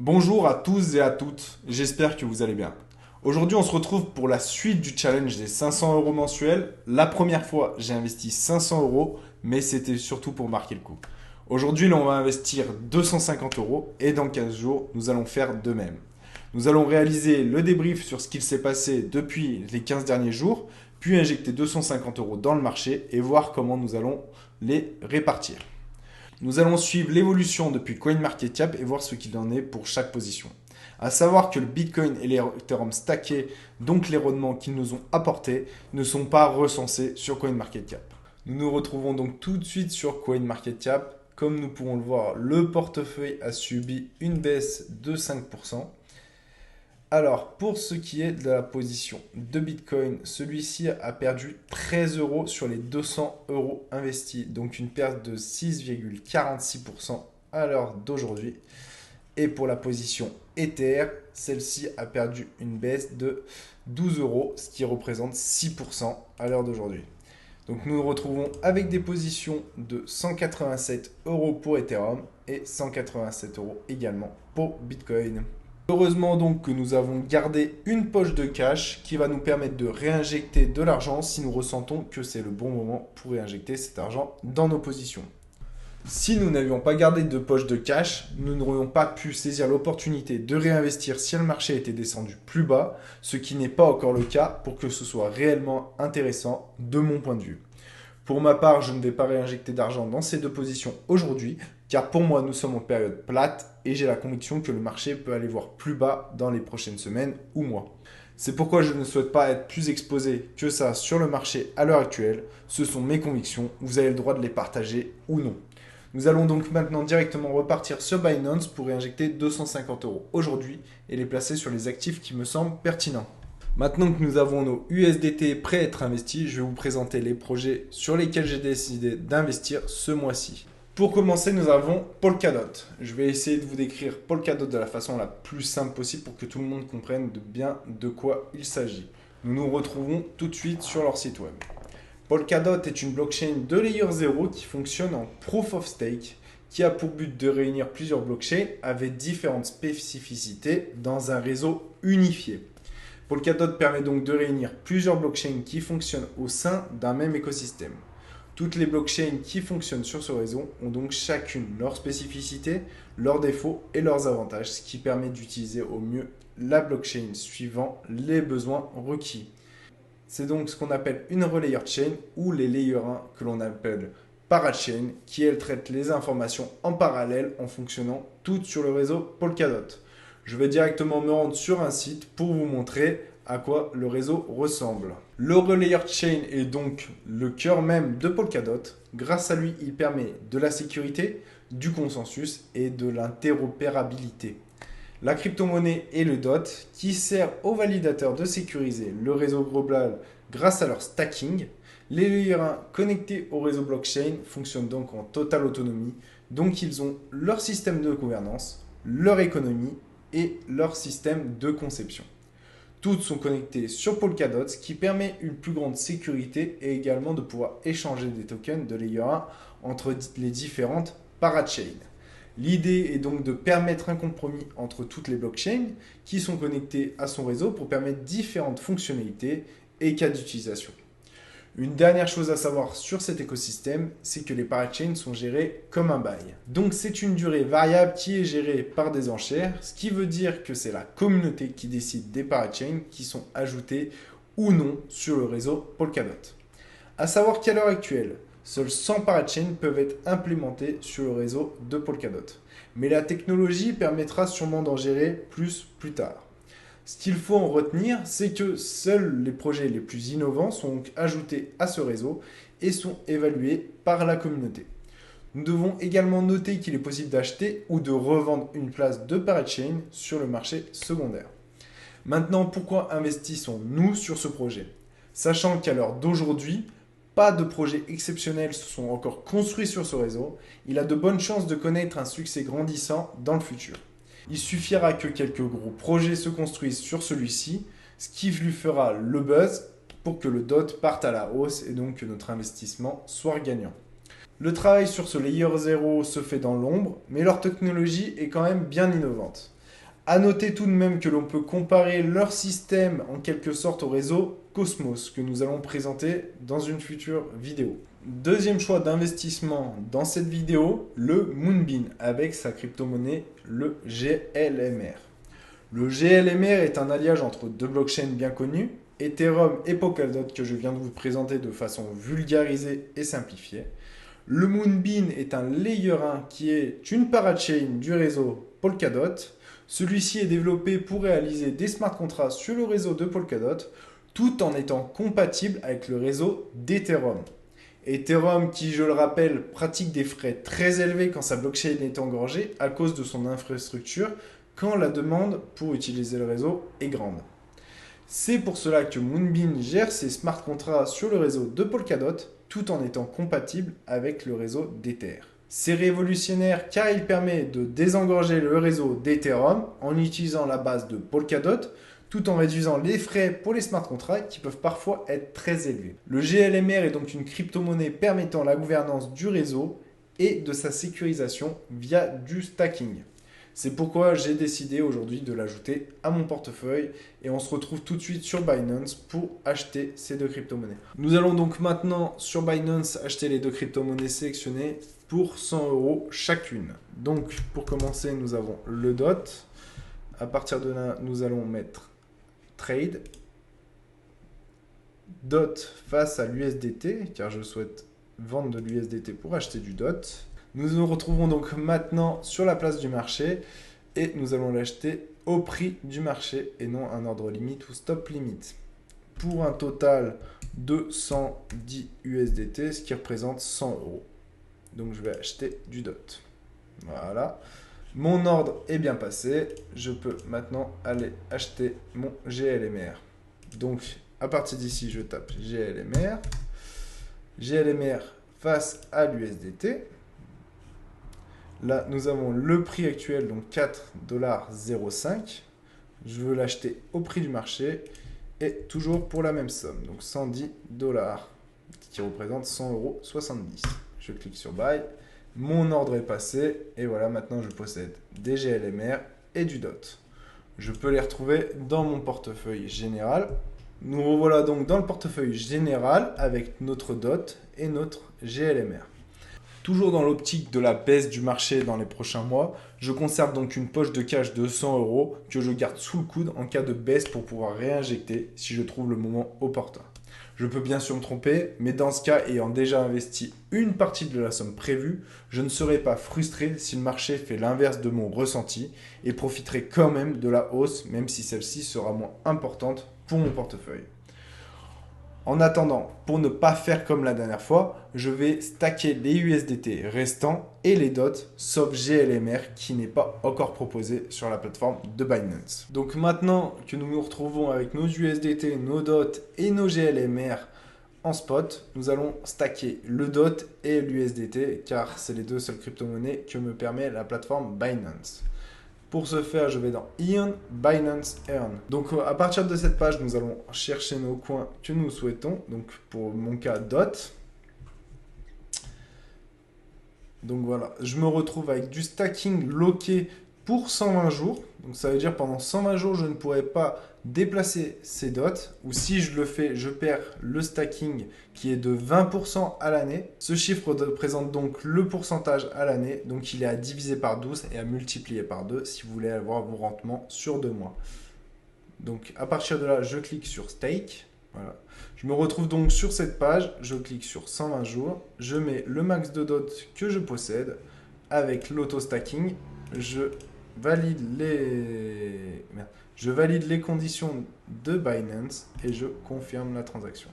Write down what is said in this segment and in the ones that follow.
Bonjour à tous et à toutes, j'espère que vous allez bien. Aujourd'hui, on se retrouve pour la suite du challenge des 500 euros mensuels. La première fois, j'ai investi 500 euros, mais c'était surtout pour marquer le coup. Aujourd'hui, là, on va investir 250 euros et dans 15 jours, nous allons faire de même. Nous allons réaliser le débrief sur ce qu'il s'est passé depuis les 15 derniers jours, puis injecter 250 euros dans le marché et voir comment nous allons les répartir. Nous allons suivre l'évolution depuis CoinMarketCap et voir ce qu'il en est pour chaque position. À savoir que le Bitcoin et l'Ethereum stackés, donc les rendements qu'ils nous ont apportés, ne sont pas recensés sur CoinMarketCap. Nous nous retrouvons donc tout de suite sur CoinMarketCap. Comme nous pouvons le voir, le portefeuille a subi une baisse de 5%. Alors, pour ce qui est de la position de Bitcoin, celui-ci a perdu 13 euros sur les 200 euros investis, donc une perte de 6,46% à l'heure d'aujourd'hui. Et pour la position Ether, celle-ci a perdu une baisse de 12 euros, ce qui représente 6% à l'heure d'aujourd'hui. Donc nous nous retrouvons avec des positions de 187 euros pour Ethereum et 187 euros également pour Bitcoin. Heureusement donc que nous avons gardé une poche de cash qui va nous permettre de réinjecter de l'argent si nous ressentons que c'est le bon moment pour réinjecter cet argent dans nos positions. Si nous n'avions pas gardé de poche de cash, nous n'aurions pas pu saisir l'opportunité de réinvestir si le marché était descendu plus bas, ce qui n'est pas encore le cas pour que ce soit réellement intéressant de mon point de vue. Pour ma part, je ne vais pas réinjecter d'argent dans ces deux positions aujourd'hui, car pour moi, nous sommes en période plate et j'ai la conviction que le marché peut aller voir plus bas dans les prochaines semaines ou mois. C'est pourquoi je ne souhaite pas être plus exposé que ça sur le marché à l'heure actuelle. Ce sont mes convictions, vous avez le droit de les partager ou non. Nous allons donc maintenant directement repartir sur Binance pour réinjecter 250 euros aujourd'hui et les placer sur les actifs qui me semblent pertinents. Maintenant que nous avons nos USDT prêts à être investis, je vais vous présenter les projets sur lesquels j'ai décidé d'investir ce mois-ci. Pour commencer, nous avons Polkadot. Je vais essayer de vous décrire Polkadot de la façon la plus simple possible pour que tout le monde comprenne bien de quoi il s'agit. Nous nous retrouvons tout de suite sur leur site web. Polkadot est une blockchain de layer 0 qui fonctionne en proof of stake, qui a pour but de réunir plusieurs blockchains avec différentes spécificités dans un réseau unifié. Polkadot permet donc de réunir plusieurs blockchains qui fonctionnent au sein d'un même écosystème. Toutes les blockchains qui fonctionnent sur ce réseau ont donc chacune leurs spécificités, leurs défauts et leurs avantages, ce qui permet d'utiliser au mieux la blockchain suivant les besoins requis. C'est donc ce qu'on appelle une relayer chain ou les layer 1 que l'on appelle parachain, qui elle traite les informations en parallèle en fonctionnant toutes sur le réseau Polkadot. Je vais directement me rendre sur un site pour vous montrer à quoi le réseau ressemble. Le relayer chain est donc le cœur même de Polkadot. Grâce à lui, il permet de la sécurité, du consensus et de l'interopérabilité. La crypto-monnaie est le DOT qui sert aux validateurs de sécuriser le réseau global grâce à leur stacking. Les layers 1 connectés au réseau blockchain fonctionnent donc en totale autonomie, donc ils ont leur système de gouvernance, leur économie et leur système de conception. Toutes sont connectées sur Polkadot, ce qui permet une plus grande sécurité et également de pouvoir échanger des tokens de layer 1 entre les différentes parachains. L'idée est donc de permettre un compromis entre toutes les blockchains qui sont connectées à son réseau pour permettre différentes fonctionnalités et cas d'utilisation. Une dernière chose à savoir sur cet écosystème, c'est que les parachains sont gérés comme un bail. Donc c'est une durée variable qui est gérée par des enchères, ce qui veut dire que c'est la communauté qui décide des parachains qui sont ajoutés ou non sur le réseau Polkadot. À savoir qu'à l'heure actuelle, seuls 100 parachains peuvent être implémentés sur le réseau de Polkadot. Mais la technologie permettra sûrement d'en gérer plus tard. Ce qu'il faut en retenir, c'est que seuls les projets les plus innovants sont donc ajoutés à ce réseau et sont évalués par la communauté. Nous devons également noter qu'il est possible d'acheter ou de revendre une place de parachain sur le marché secondaire. Maintenant, pourquoi investissons-nous sur ce projet? Sachant qu'à l'heure d'aujourd'hui, pas de projets exceptionnels se sont encore construits sur ce réseau, il a de bonnes chances de connaître un succès grandissant dans le futur. Il suffira que quelques gros projets se construisent sur celui-ci, ce qui lui fera le buzz pour que le DOT parte à la hausse et donc que notre investissement soit gagnant. Le travail sur ce layer 0 se fait dans l'ombre, mais leur technologie est quand même bien innovante. À noter tout de même que l'on peut comparer leur système en quelque sorte au réseau Cosmos que nous allons présenter dans une future vidéo. Deuxième choix d'investissement dans cette vidéo, le Moonbeam avec sa crypto-monnaie, le GLMR. Le GLMR est un alliage entre deux blockchains bien connus, Ethereum et Polkadot que je viens de vous présenter de façon vulgarisée et simplifiée. Le Moonbeam est un layer 1 qui est une parachain du réseau Polkadot. Celui-ci est développé pour réaliser des smart contracts sur le réseau de Polkadot tout en étant compatible avec le réseau d'Ethereum. Ethereum qui, je le rappelle, pratique des frais très élevés quand sa blockchain est engorgée à cause de son infrastructure quand la demande pour utiliser le réseau est grande. C'est pour cela que Moonbeam gère ses smart contracts sur le réseau de Polkadot tout en étant compatible avec le réseau d'Ether. C'est révolutionnaire car il permet de désengorger le réseau d'Ethereum en utilisant la base de Polkadot tout en réduisant les frais pour les smart contracts qui peuvent parfois être très élevés. Le GLMR est donc une crypto-monnaie permettant la gouvernance du réseau et de sa sécurisation via du stacking. C'est pourquoi j'ai décidé aujourd'hui de l'ajouter à mon portefeuille et on se retrouve tout de suite sur Binance pour acheter ces deux crypto-monnaies. Nous allons donc maintenant sur Binance acheter les deux crypto-monnaies sélectionnées pour 100 € chacune. Donc pour commencer, nous avons le DOT. À partir de là, nous allons mettre Trade. DOT face à l'USDT car je souhaite vendre de l'USDT pour acheter du DOT. Nous nous retrouvons donc maintenant sur la place du marché et nous allons l'acheter au prix du marché et non un ordre limite ou stop limit. Pour un total de 110 USDT, ce qui représente 100 €. Donc je vais acheter du DOT. Voilà. Mon ordre est bien passé. Je peux maintenant aller acheter mon GLMR. Donc à partir d'ici, je tape GLMR. GLMR face à l'USDT. Là, nous avons le prix actuel, donc 4,05 $. Je veux l'acheter au prix du marché et toujours pour la même somme, donc 110 $, qui représente 100,70 €. Je clique sur Buy. Mon ordre est passé et voilà, maintenant je possède des GLMR et du DOT. Je peux les retrouver dans mon portefeuille général. Nous revoilà donc dans le portefeuille général avec notre DOT et notre GLMR. Toujours dans l'optique de la baisse du marché dans les prochains mois, je conserve donc une poche de cash de 100 € que je garde sous le coude en cas de baisse pour pouvoir réinjecter si je trouve le moment opportun. Je peux bien sûr me tromper, mais dans ce cas, ayant déjà investi une partie de la somme prévue, je ne serai pas frustré si le marché fait l'inverse de mon ressenti et profiterai quand même de la hausse, même si celle-ci sera moins importante pour mon portefeuille. En attendant, pour ne pas faire comme la dernière fois, je vais stacker les USDT restants et les DOT, sauf GLMR qui n'est pas encore proposé sur la plateforme de Binance. Donc maintenant que nous nous retrouvons avec nos USDT, nos DOT et nos GLMR en spot, nous allons stacker le DOT et l'USDT car c'est les deux seules crypto-monnaies que me permet la plateforme Binance. Pour ce faire, je vais dans Earn, Binance Earn. Donc à partir de cette page, nous allons chercher nos coins que nous souhaitons. Donc pour mon cas, DOT. Donc voilà, je me retrouve avec du stacking locké pour 120 jours. Donc ça veut dire pendant 120 jours, je ne pourrai pas déplacer ces dots. Ou si je le fais, je perds le stacking qui est de 20% à l'année. Ce chiffre représente donc le pourcentage à l'année. Donc il est à diviser par 12 et à multiplier par 2 si vous voulez avoir vos rendements sur 2 mois. Donc à partir de là, je clique sur Stake. Voilà. Je me retrouve donc sur cette page, je clique sur 120 jours, je mets le max de dots que je possède avec l'auto-stacking, je valide les conditions de Binance et je confirme la transaction.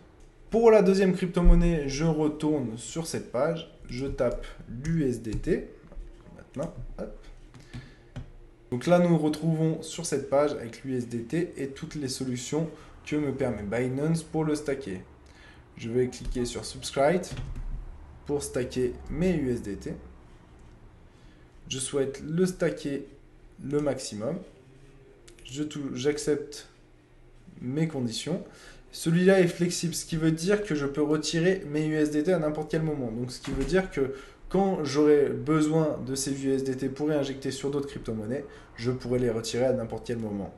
Pour la deuxième crypto-monnaie, je retourne sur cette page, je tape l'USDT. Maintenant, hop. Donc là, nous nous retrouvons sur cette page avec l'USDT et toutes les solutions que me permet Binance pour le stacker. Je vais cliquer sur Subscribe pour stacker mes USDT. Je souhaite le stacker le maximum. J'accepte mes conditions. Celui-là est flexible, ce qui veut dire que je peux retirer mes USDT à n'importe quel moment. Donc ce qui veut dire que Quand j'aurai besoin de ces USDT pour réinjecter sur d'autres crypto-monnaies, je pourrai les retirer à n'importe quel moment.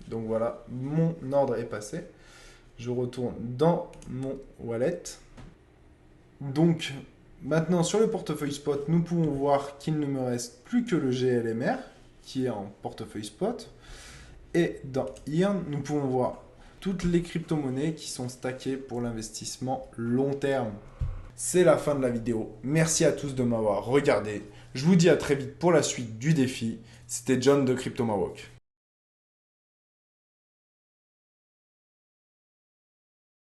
Donc voilà, mon ordre est passé. Je retourne dans mon wallet. Donc maintenant sur le portefeuille spot, nous pouvons voir qu'il ne me reste plus que le GLMR qui est en portefeuille spot. Et dans Earn, nous pouvons voir toutes les crypto-monnaies qui sont stackées pour l'investissement long terme. C'est la fin de la vidéo. Merci à tous de m'avoir regardé. Je vous dis à très vite pour la suite du défi. C'était John de CryptoMawok.